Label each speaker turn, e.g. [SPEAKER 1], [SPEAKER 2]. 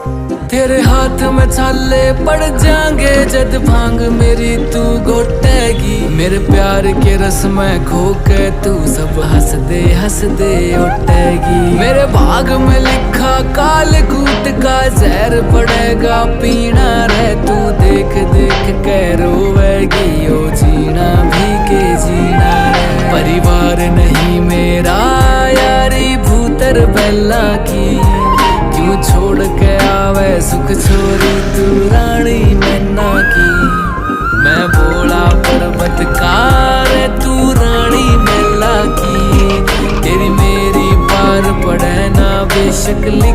[SPEAKER 1] तेरे हाथ में छाले पड़ जाएंगे जद भांग मेरी तू घोटेगी। मेरे प्यार के रस में खो के तू सब हंस दे उठेगी। मेरे भाग में लिखा काल कूट का जहर पड़ेगा पीना रे तू देख देख के रोवेगी। ओ जीना भी के जीना रे परिवार नहीं मेरा यारी भूतर बेला की। क्यों छोड़ के आवे सुख छोरी तू रानी मैना की। मैं बोला पर्वत कार तू रानी मेला की। तेरी मेरी पार पड़े ना बेशक लिख